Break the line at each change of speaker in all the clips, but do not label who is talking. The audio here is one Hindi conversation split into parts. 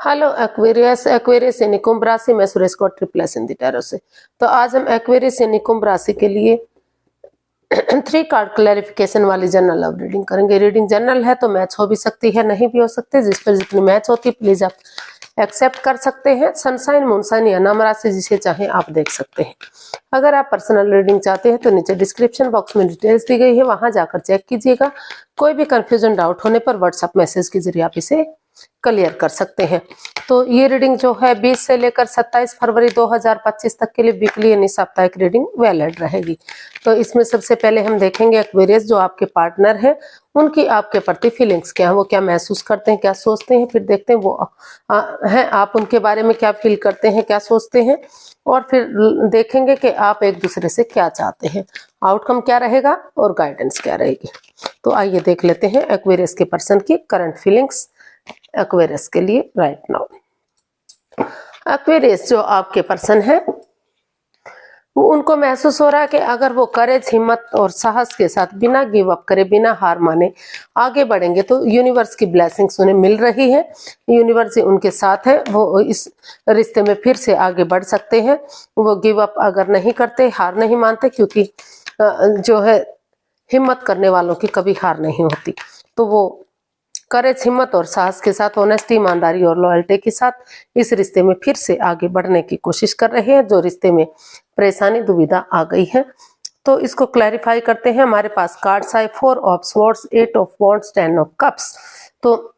हेलो एक्वेरियस एक्वेरियस यानी कुंभ राशि में सुरेश को ट्रिप्लस इन दी टैरो से। तो आज हम एक्वेरियस यानी कुंभ राशि के लिए 3 कार्ड क्लैरिफिकेशन वाली जनरल लव रीडिंग करेंगे। रीडिंग जनरल है तो मैच हो भी सकती है, नहीं भी हो सकती। जिस पर जितनी मैच होती है प्लीज आप एक्सेप्ट कर सकते हैं। सनसाइन मूनसाइन या नाम राशि जिसे चाहे आप देख सकते हैं। अगर आप पर्सनल रीडिंग चाहते हैं तो नीचे डिस्क्रिप्शन बॉक्स में डिटेल्स दी गई है, वहां जाकर चेक कीजिएगा। कोई भी कंफ्यूजन डाउट होने पर व्हाट्सएप मैसेज के जरिए आप इसे क्लियर कर सकते हैं। तो ये रीडिंग जो है 20 से लेकर 27 फरवरी 2025 तक के लिए वीकली यानी साप्ताहिक रीडिंग वैलिड रहेगी। तो इसमें सबसे पहले हम देखेंगे एक्वेरियस जो आपके पार्टनर है उनकी आपके प्रति फीलिंग्स क्या है, वो क्या महसूस करते हैं, क्या सोचते हैं। फिर देखते हैं वो हैं आप उनके बारे में क्या फील करते हैं, क्या सोचते हैं। और फिर देखेंगे कि आप एक दूसरे से क्या चाहते हैं, आउटकम क्या रहेगा और गाइडेंस क्या रहेगी। तो आइए देख लेते हैं एक्वेरियस के पर्सन की करंट फीलिंग्स एक्वेरियस के लिए राइट नाउ। एक्वेरियस जो आपके पर्सन है वो उनको महसूस हो रहा है कि अगर वो करेज, हिम्मत और साहस के साथ बिना गिव अप करे, बिना हार माने आगे बढ़ेंगे तो यूनिवर्स की ब्लेसिंग्स उन्हें मिल रही है। यूनिवर्स उनके साथ है, वो इस रिश्ते में फिर से आगे बढ़ सकते हैं। वो गिव अप अगर नहीं करते, हार नहीं मानते, क्योंकि जो है हिम्मत करने वालों की कभी हार नहीं होती। तो वो करेज, हिम्मत और साहस के साथ, ऑनेस्टी, ईमानदारी और लॉयल्टी के साथ इस रिश्ते में फिर से आगे बढ़ने की कोशिश कर रहे हैं। जो रिश्ते में परेशानी, दुविधा आ गई है तो इसको क्लैरिफाई करते हैं। हमारे पास कार्ड्स आए 4 of swords, 8 of wands, 10 of cups. तो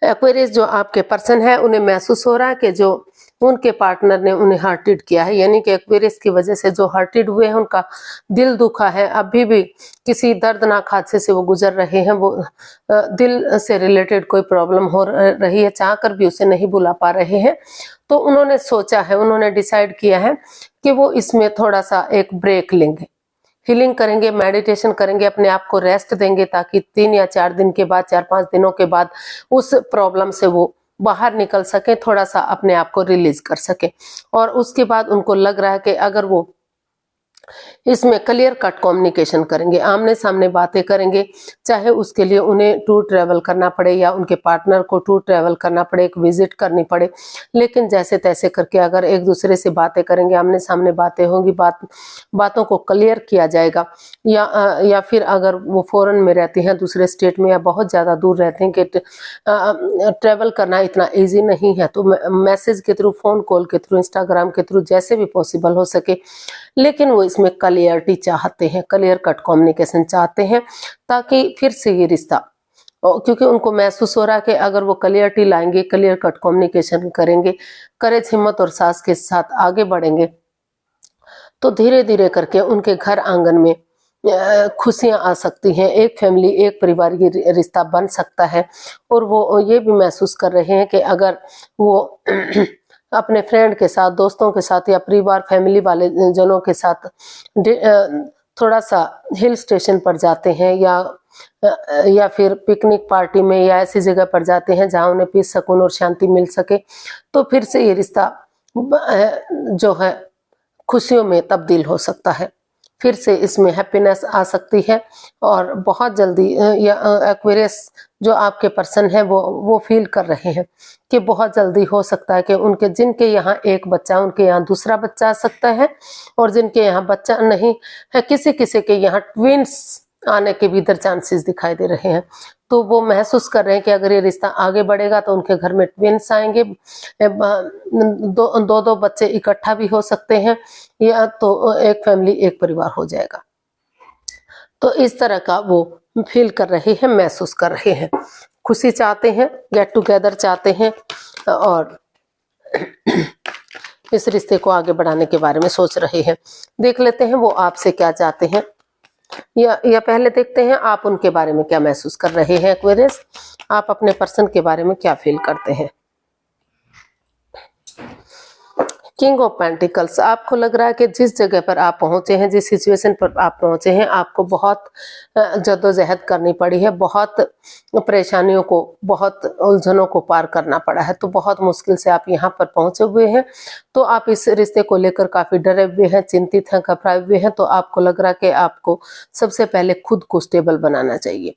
एक्वेरियस जो आपके पर्सन है उन्हें महसूस हो रहा है कि जो उनके पार्टनर ने उन्हें हर्टेड किया है, यानी कि एक्वेरियस की वजह से जो हर्टेड हुए हैं, उनका दिल दुखा है, अभी भी किसी दर्दनाक हादसे से वो गुजर रहे हैं। वो दिल से रिलेटेड कोई प्रॉब्लम हो रही है, चाहकर भी उसे नहीं भुला पा रहे हैं। तो उन्होंने सोचा है, उन्होंने डिसाइड किया है कि वो इसमें थोड़ा सा एक ब्रेक लेंगे, हीलिंग करेंगे, मेडिटेशन करेंगे, अपने आप को रेस्ट देंगे, ताकि 3 या 4 दिन के बाद, 4-5 दिनों के बाद उस प्रॉब्लम से वो बाहर निकल सके, थोड़ा सा अपने आप को रिलीज कर सके। और उसके बाद उनको लग रहा है कि अगर वो इसमें क्लियर कट कम्युनिकेशन करेंगे, आमने सामने बातें करेंगे, चाहे उसके लिए उन्हें टूर ट्रैवल करना पड़े या उनके पार्टनर को टूर ट्रैवल करना पड़े, एक विजिट करनी पड़े, लेकिन जैसे तैसे करके अगर एक दूसरे से बातें करेंगे, आमने सामने बातें होंगी, बातों को क्लियर किया जाएगा। या फिर अगर वो फॉरेन में रहती हैं, दूसरे स्टेट में, या बहुत ज़्यादा दूर रहते हैं कि ट्रैवल करना इतना ईजी नहीं है, तो मैसेज के थ्रू, फ़ोन कॉल के थ्रू, इंस्टाग्राम के थ्रू, जैसे भी पॉसिबल हो सके, लेकिन वो इसमें क्लियरिटी चाहते हैं, क्लियर कट कम्युनिकेशन चाहते हैं, ताकि फिर से ये रिश्ता, क्योंकि उनको महसूस हो रहा है कि अगर वो क्लियरिटी लाएंगे, क्लियर कट कम्युनिकेशन करेंगे, करेज, हिम्मत और साहस के साथ आगे बढ़ेंगे, तो धीरे धीरे करके उनके घर आंगन में खुशियां आ सकती हैं, एक फैमिली, एक परिवार की रिश्ता बन सकता है। और वो ये भी महसूस कर रहे हैं कि अगर वो अपने फ्रेंड के साथ, दोस्तों के साथ या परिवार, फैमिली वाले जनों के साथ थोड़ा सा हिल स्टेशन पर जाते हैं या फिर पिकनिक पार्टी में या ऐसी जगह पर जाते हैं जहां उन्हें पीस, सुकून और शांति मिल सके, तो फिर से ये रिश्ता जो है खुशियों में तब्दील हो सकता है, फिर से इसमें हैप्पीनेस आ सकती है। और बहुत जल्दी एक्वेरियस जो आपके पर्सन है वो फील कर रहे हैं कि बहुत जल्दी हो सकता है कि उनके, जिनके यहाँ एक बच्चा, उनके यहाँ दूसरा बच्चा आ सकता है, और जिनके यहाँ बच्चा नहीं है, किसी किसी के यहाँ ट्विंस आने के भी इधर चांसेस दिखाई दे रहे हैं। तो वो महसूस कर रहे हैं कि अगर ये रिश्ता आगे बढ़ेगा तो उनके घर में ट्विंस आएंगे, दो बच्चे इकट्ठा भी हो सकते हैं, या तो एक फैमिली, एक परिवार हो जाएगा। तो इस तरह का वो फील कर रहे हैं, महसूस कर रहे हैं, खुशी चाहते हैं, गेट टुगेदर चाहते हैं, और इस रिश्ते को आगे बढ़ाने के बारे में सोच रहे हैं। देख लेते हैं वो आपसे क्या चाहते हैं, या पहले देखते हैं आप उनके बारे में क्या महसूस कर रहे हैं। एक्वेरियस, आप अपने पर्सन के बारे में क्या फील करते हैं। किंग ऑफ पेंटिकल्स, आपको लग रहा है कि जिस जगह पर आप पहुंचे हैं, जिस सिचुएशन पर आप पहुंचे हैं, आपको बहुत जद्दोजहद करनी पड़ी है, बहुत परेशानियों को, बहुत उलझनों को पार करना पड़ा है, तो बहुत मुश्किल से आप यहाँ पर पहुंचे हुए हैं। तो आप इस रिश्ते को लेकर काफी डरे हुए हैं, चिंतित हैं, घबराए हुए हैं। तो आपको लग रहा है कि आपको सबसे पहले खुद को स्टेबल बनाना चाहिए,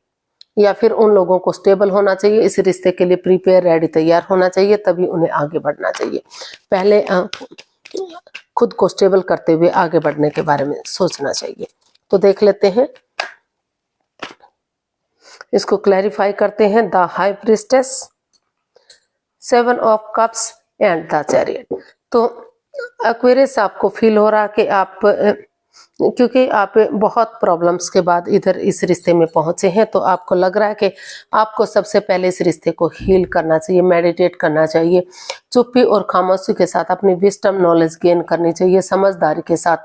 या फिर उन लोगों को स्टेबल होना चाहिए, इस रिश्ते के लिए प्रिपेयर रेडी तैयार होना चाहिए, तभी उन्हें आगे बढ़ना चाहिए। पहले खुद को स्टेबल करते हुए आगे बढ़ने के बारे में सोचना चाहिए। तो देख लेते हैं, इसको क्लैरिफाई करते हैं। The high priestess, 7 of cups and the chariot. तो एक्वेरियस आपको फील हो रहा कि आप क्योंकि आप बहुत प्रॉब्लम्स के बाद इधर इस रिश्ते में पहुंचे हैं, तो आपको लग रहा है कि आपको सबसे पहले इस रिश्ते को हील करना चाहिए, मेडिटेट करना चाहिए, चुप्पी और खामोशी के साथ अपनी विजडम नॉलेज गेन करनी चाहिए, समझदारी के साथ।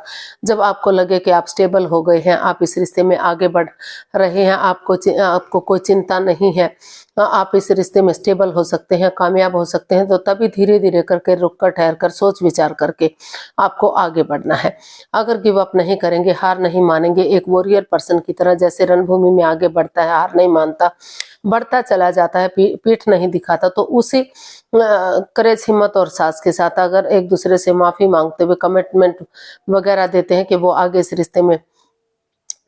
जब आपको लगे कि आप स्टेबल हो गए हैं, आप इस रिश्ते में आगे बढ़ रहे हैं, आपको कोई चिंता नहीं है, आप इस रिश्ते में स्टेबल हो सकते हैं, कामयाब हो सकते हैं, तो तभी धीरे धीरे करके रुक कर, ठहर कर, सोच विचार करके आपको आगे बढ़ना है। अगर गिव अप नहीं करेंगे, हार नहीं मानेंगे, एक वॉरियर पर्सन की तरह जैसे रणभूमि में आगे बढ़ता है, हार नहीं मानता, बढ़ता चला जाता है, पीठ नहीं दिखाता, तो उसी करेज, हिम्मत और साहस के साथ अगर एक दूसरे से माफी मांगते हुए कमिटमेंट वगैरह देते हैं कि वो आगे इस रिश्ते में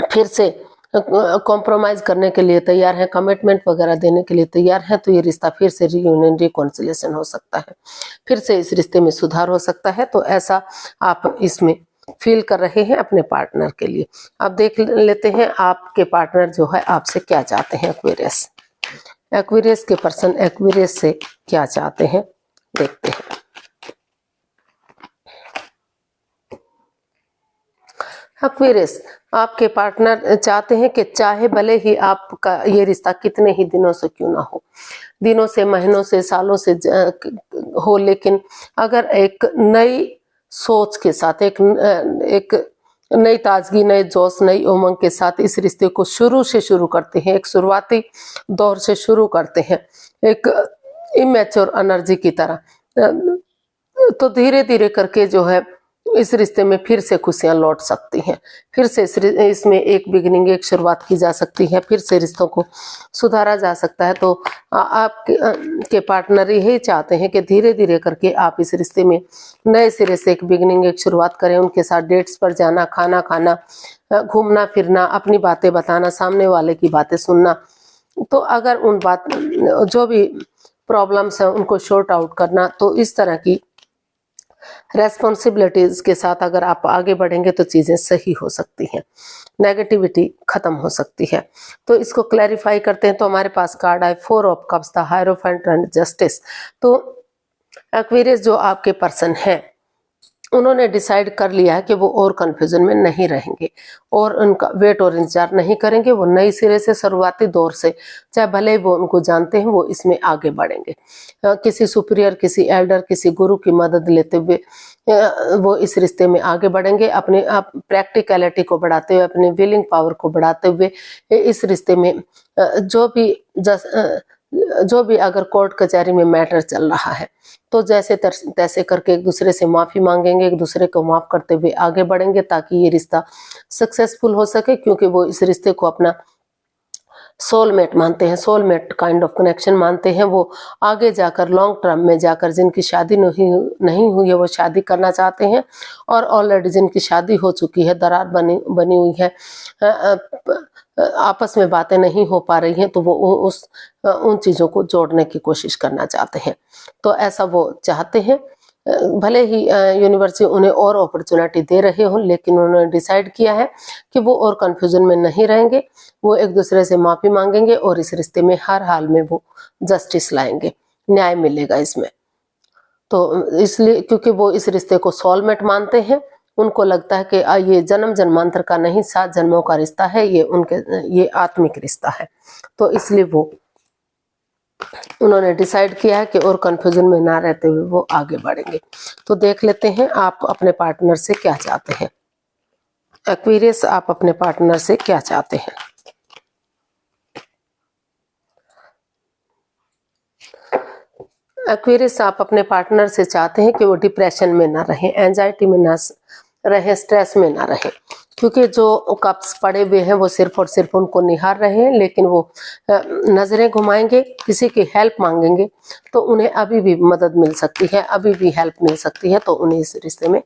फिर से कॉम्प्रोमाइज करने के लिए तैयार है, कमिटमेंट वगैरह देने के लिए तैयार है, तो ये रिश्ता फिर से रीयूनियन, रिकॉन्सिलिएशन हो सकता है, फिर से इस रिश्ते में सुधार हो सकता है। तो ऐसा आप इसमें फील कर रहे हैं अपने पार्टनर के लिए। अब देख लेते हैं आपके पार्टनर जो है आपसे क्या चाहते हैं। एक्वेरियस के पर्सन एक्वेरियस से क्या चाहते हैं, देखते हैं। एक्वेरियस, आपके पार्टनर चाहते हैं कि चाहे भले ही आपका ये रिश्ता कितने ही दिनों से क्यों ना हो, दिनों से, महीनों से, सालों से हो, लेकिन अगर एक नई सोच के साथ, एक नई ताजगी, नए जोश, नई उमंग के साथ इस रिश्ते को शुरू से शुरू करते हैं, एक शुरुआती दौर से शुरू करते हैं, एक इमेच्योर एनर्जी की तरह, तो धीरे धीरे करके जो है इस रिश्ते में फिर से खुशियां लौट सकती हैं, फिर से इसमें एक बिगिनिंग, एक शुरुआत की जा सकती है, फिर से रिश्तों को सुधारा जा सकता है। तो आपके पार्टनर यही चाहते हैं कि धीरे धीरे करके आप इस रिश्ते में नए सिरे से एक बिगिनिंग, एक शुरुआत करें, उनके साथ डेट्स पर जाना, खाना खाना, घूमना फिरना, अपनी बातें बताना, सामने वाले की बातें सुनना। तो अगर उन बात जो भी प्रॉब्लम्स हैं उनको शॉर्ट आउट करना, तो इस तरह की रेस्पॉन्सिबिलिटीज के साथ अगर आप आगे बढ़ेंगे तो चीजें सही हो सकती हैं, नेगेटिविटी खत्म हो सकती है। तो इसको क्लैरिफाई करते हैं। तो हमारे पास कार्ड आए 4 of cups, the hierophant and justice. तो एक्वेरियस जो आपके पर्सन है, उन्होंने डिसाइड कर लिया है कि वो और कंफ्यूजन में नहीं रहेंगे और उनका वेट और इंतजार नहीं करेंगे। वो नई सिरे से, शुरुआती दौर से, चाहे भले वो उनको जानते हैं, वो इसमें आगे बढ़ेंगे। किसी सुपीरियर, किसी एल्डर, किसी गुरु की मदद लेते हुए वो इस रिश्ते में आगे बढ़ेंगे, अपने प्रैक्टिकलिटी को बढ़ाते हुए, अपनी विलिंग पावर को बढ़ाते हुए इस रिश्ते में जो भी अगर कोर्ट कचहरी में मैटर चल रहा है, तो जैसे तैसे करके एक दूसरे से माफी मांगेंगे, एक दूसरे को माफ करते हुए आगे बढ़ेंगे, ताकि ये रिश्ता सक्सेसफुल हो सके। क्योंकि वो इस रिश्ते को अपना सोलमेट मानते हैं, सोलमेट काइंड ऑफ कनेक्शन मानते हैं। वो आगे जाकर, लॉन्ग टर्म में जाकर, जिनकी शादी नहीं हुई है वो शादी करना चाहते हैं, और ऑलरेडी जिनकी शादी हो चुकी है, दरार बनी हुई है, आपस में बातें नहीं हो पा रही हैं, तो वो उन चीज़ों को जोड़ने की कोशिश करना चाहते हैं। तो ऐसा वो चाहते हैं। भले ही यूनिवर्सिटी उन्हें और अपॉर्चुनिटी दे रहे हो, लेकिन उन्होंने डिसाइड किया है कि वो और कंफ्यूजन में नहीं रहेंगे। वो एक दूसरे से माफी मांगेंगे और इस रिश्ते में हर हाल में वो जस्टिस लाएंगे, न्याय मिलेगा इसमें। तो इसलिए, क्योंकि वो इस रिश्ते को सोलमेट मानते हैं, उनको लगता है कि ये जन्म जन्मांतर का नहीं, 7 जन्मों का रिश्ता है, ये आत्मिक रिश्ता है। तो इसलिए उन्होंने डिसाइड किया है कि और कंफ्यूजन में ना रहते हुए वो आगे बढ़ेंगे। तो देख लेते हैं आप अपने पार्टनर से क्या चाहते हैं। एक्वेरियस, आप अपने पार्टनर से क्या चाहते हैं। एक्वेरियस, आप अपने पार्टनर से चाहते हैं कि वो डिप्रेशन में ना रहे, एंजाइटी में ना रहे, स्ट्रेस में ना रहे। क्योंकि जो कप्स पड़े हुए हैं वो सिर्फ और सिर्फ उनको निहार रहे हैं, लेकिन वो नजरें घुमाएंगे, किसी की हेल्प मांगेंगे तो उन्हें अभी भी मदद मिल सकती है, अभी भी हेल्प मिल सकती है। तो उन्हें इस रिश्ते में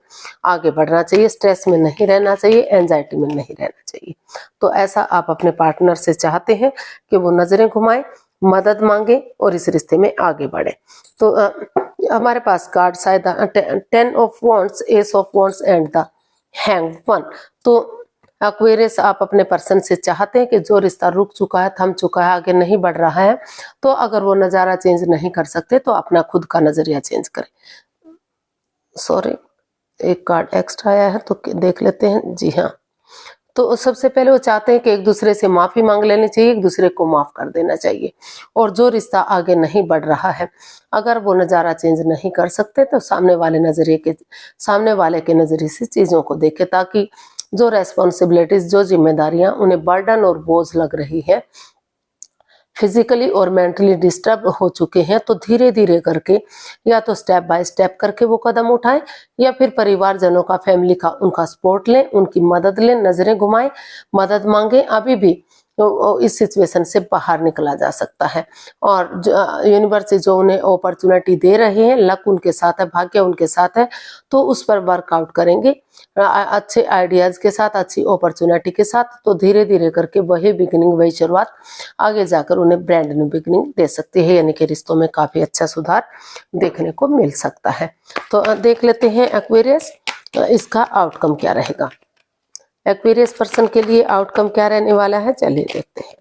आगे बढ़ना चाहिए, स्ट्रेस में नहीं रहना चाहिए, एंजाइटी में नहीं रहना चाहिए। तो ऐसा आप अपने पार्टनर से चाहते हैं कि वो नजरें घुमाए, मदद मांगे और इस रिश्ते में आगे बढ़े। तो हमारे पास कार्ड शायद 10 of wands, S of wands and the hanged one. तो एक्वेरियस, आप अपने पर्सन से चाहते हैं कि जो रिश्ता रुक चुका है, थम चुका है, आगे नहीं बढ़ रहा है, तो अगर वो नज़ारा चेंज नहीं कर सकते तो अपना खुद का नजरिया चेंज करें। सॉरी, एक कार्ड एक्स्ट्रा आया है तो देख लेते हैं। जी हाँ, तो सबसे पहले वो चाहते हैं कि एक दूसरे से माफी मांग लेनी चाहिए, एक दूसरे को माफ कर देना चाहिए। और जो रिश्ता आगे नहीं बढ़ रहा है, अगर वो नज़ारा चेंज नहीं कर सकते तो सामने वाले के नजरिए से चीजों को देखें, ताकि जो रेस्पॉन्सिबिलिटीज, जो जिम्मेदारियां उन्हें बर्डन और बोझ लग रही है, फिजिकली और मेंटली डिस्टर्ब हो चुके हैं, तो धीरे धीरे करके या तो स्टेप बाय स्टेप करके वो कदम उठाएं, या फिर परिवारजनों का, फैमिली का, उनका सपोर्ट लें, उनकी मदद लें, नजरें घुमाएं, मदद मांगे। अभी भी तो इस सिचुएशन से बाहर निकला जा सकता है। और यूनिवर्स जो उन्हें अपॉर्चुनिटी दे रहे हैं, लक उनके साथ है, भाग्य उनके साथ है, तो उस पर वर्कआउट करेंगे अच्छे आइडियाज के साथ, अच्छी अपॉर्चुनिटी के साथ। तो धीरे धीरे करके वही बिगिनिंग, वही शुरुआत आगे जाकर उन्हें ब्रांड न्यू बिगिनिंग दे सकती है, यानी कि रिश्तों में काफी अच्छा सुधार देखने को मिल सकता है। तो देख लेते हैं एक्वेरियस, इसका आउटकम क्या रहेगा। एक्वेरियस पर्सन के लिए आउटकम क्या रहने वाला है, चलिए देखते हैं।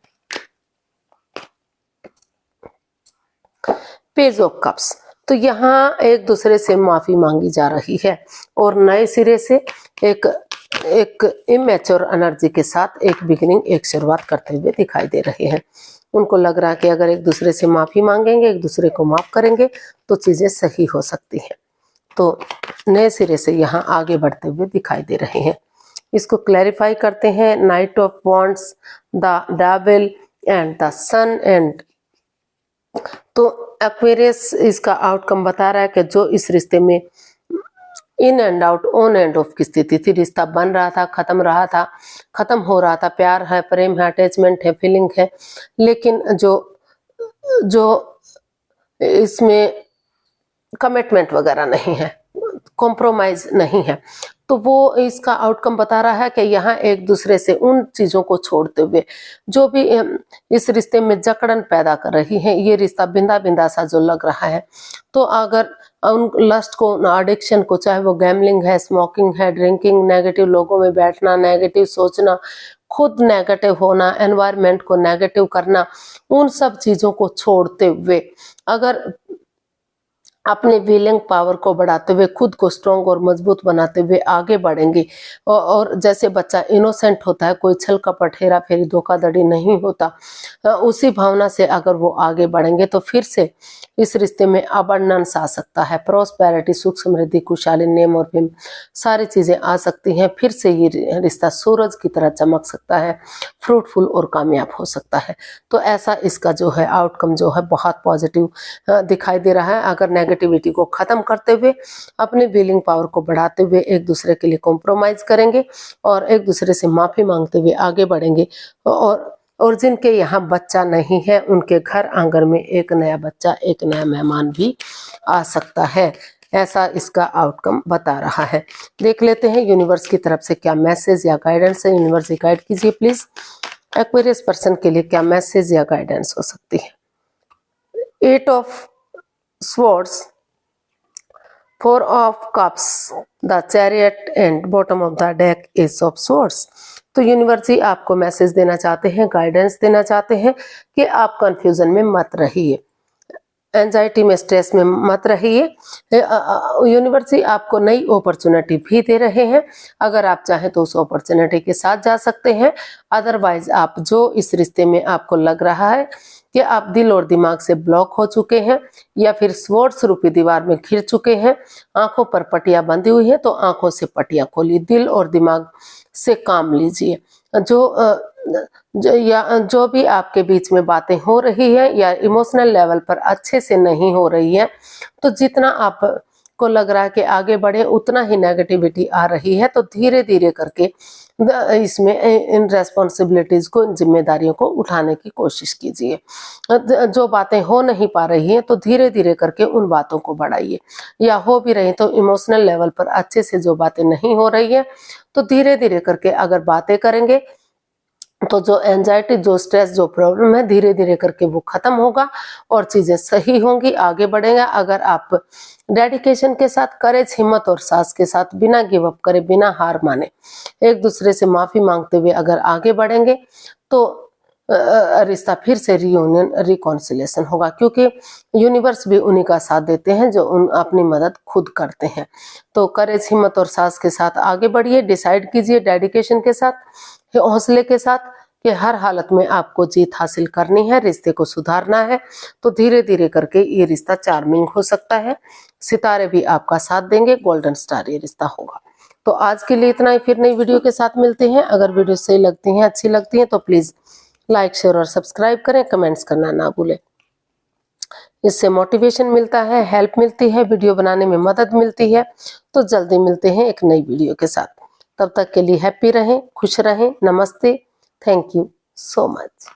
पेज ऑफ कप्स, तो यहाँ एक दूसरे से माफी मांगी जा रही है और नए सिरे से एक इमेच्योर एनर्जी के साथ एक बिगिनिंग, एक शुरुआत करते हुए दिखाई दे रहे हैं। उनको लग रहा है कि अगर एक दूसरे से माफी मांगेंगे, एक दूसरे को माफ करेंगे तो चीजें सही हो सकती हैं। तो नए सिरे से यहाँ आगे बढ़ते हुए दिखाई दे रहे हैं। इसको क्लैरिफाई करते हैं। Knight of wands, the devil and the sun end. तो एक्वेरियस, इसका आउटकम बता रहा है कि जो इस रिश्ते में in and out, on and off की स्थिति थी, रिश्ता बन रहा था, खत्म हो रहा था, प्यार है, प्रेम है, अटैचमेंट है, फीलिंग है, लेकिन जो इसमें कमिटमेंट वगैरह नहीं है, कॉम्प्रोमाइज नहीं है, तो वो इसका आउटकम बता रहा है कि यहाँ एक दूसरे से उन चीजों को छोड़ते हुए जो भी इस रिश्ते में जकड़न पैदा कर रही है, ये रिश्ता बिंदा बिंदा सा जो लग रहा है, तो अगर उन लस्ट को, एडिक्शन को, चाहे वो गैम्बलिंग है, स्मोकिंग है, ड्रिंकिंग, नेगेटिव लोगों में बैठना, नेगेटिव सोचना, खुद नेगेटिव होना, एनवायरनमेंट को नेगेटिव करना, उन सब चीजों को छोड़ते हुए अगर अपने विलिंग पावर को बढ़ाते हुए, खुद को स्ट्रॉन्ग और मजबूत बनाते हुए आगे बढ़ेंगे, और जैसे बच्चा इनोसेंट होता है, कोई छल कपट, हेरा फेरी, धोखाधड़ी नहीं होता, उसी भावना से अगर वो आगे बढ़ेंगे तो फिर से इस रिश्ते में अबंडेंस आ सकता है, प्रॉस्पेरिटी, सुख समृद्धि, खुशहाली, नेम और फेम, सारी चीजें आ सकती हैं। फिर से ये रिश्ता सूरज की तरह चमक सकता है, फ्रूटफुल और कामयाब हो सकता है। तो ऐसा इसका जो है आउटकम जो है बहुत पॉजिटिव दिखाई दे रहा है। अगर नेगेटिविटी को खत्म करते हुए, अपनी विलिंग पावर को बढ़ाते हुए एक दूसरे के लिए कॉम्प्रोमाइज करेंगे और एक दूसरे से माफी मांगते हुए आगे बढ़ेंगे, और जिनके यहाँ बच्चा नहीं है, उनके घर आंगन में एक नया बच्चा, एक नया मेहमान भी आ सकता है। ऐसा इसका आउटकम बता रहा है। देख लेते हैं यूनिवर्स की तरफ से क्या मैसेज या गाइडेंस है। यूनिवर्स गाइड कीजिए प्लीज, एक्वेरियस पर्सन के लिए क्या मैसेज या गाइडेंस हो सकती है। 8 of Swords, 4 of Cups, the Chariot and bottom of the deck Ace of Swords। तो यूनिवर्स ही आपको मैसेज देना चाहते हैं, गाइडेंस देना चाहते हैं कि आप कंफ्यूजन में मत रहिए, एंजाइटी में, स्ट्रेस में मत रहिए। यूनिवर्स ही आपको नई अपॉर्चुनिटी भी दे रहे हैं। अगर आप चाहें तो उस अपॉर्चुनिटी के साथ जा सकते हैं, अदरवाइज आप जो इस रिश्ते में आपको लग रहा है कि आप दिल और दिमाग से ब्लॉक हो चुके हैं या फिर स्वॉर्ड्स रूपी दीवार में घिर चुके हैं, आंखों पर पट्टियां बंधी हुई है, तो आंखों से पट्टियां खोलिए, दिल और दिमाग से काम लीजिए। जो भी आपके बीच में बातें हो रही है या इमोशनल लेवल पर अच्छे से नहीं हो रही है, तो जितना आप जिसको लग रहा है कि आगे बढ़े उतना ही नेगेटिविटी आ रही है, तो धीरे धीरे करके इसमें इन रेस्पॉन्सिबिलिटीज को, इन जिम्मेदारियों को उठाने की कोशिश कीजिए। जो बातें हो नहीं पा रही हैं तो धीरे धीरे करके उन बातों को बढ़ाइए, या हो भी रही तो इमोशनल लेवल पर अच्छे से जो बातें नहीं हो रही है तो धीरे धीरे करके अगर बातें करेंगे तो जो एंजाइटी, जो स्ट्रेस, जो प्रॉब्लम है, धीरे धीरे करके वो खत्म होगा और चीजें सही होंगी, आगे बढ़ेगा। अगर आप डेडिकेशन के साथ, करेज, हिम्मत और साहस के साथ, बिना गिव अप करे, बिना हार माने, एक दूसरे से माफी मांगते हुए अगर आगे बढ़ेंगे तो रिश्ता फिर से रियूनियन, रिकॉन्सिलेशन होगा, क्योंकि यूनिवर्स भी उन्हीं का साथ देते हैं जो अपनी मदद खुद करते हैं। तो करेज, हिम्मत और साहस के साथ आगे बढ़िए, डिसाइड कीजिए डेडिकेशन के साथ, हौसले के साथ कि हर हालत में आपको जीत हासिल करनी है, रिश्ते को सुधारना है। तो धीरे धीरे करके ये रिश्ता चार्मिंग हो सकता है, सितारे भी आपका साथ देंगे, गोल्डन स्टार ये रिश्ता होगा। तो आज के लिए इतना ही, फिर नई वीडियो के साथ मिलते हैं। अगर वीडियो सही लगती है, अच्छी लगती है तो प्लीज लाइक, शेयर और सब्सक्राइब करें, कमेंट्स करना ना भूलें। इससे मोटिवेशन मिलता है, हेल्प मिलती है, वीडियो बनाने में मदद मिलती है। तो जल्दी मिलते हैं एक नई वीडियो के साथ। तब तक के लिए हैप्पी रहें, खुश रहें। नमस्ते, थैंक यू सो मच।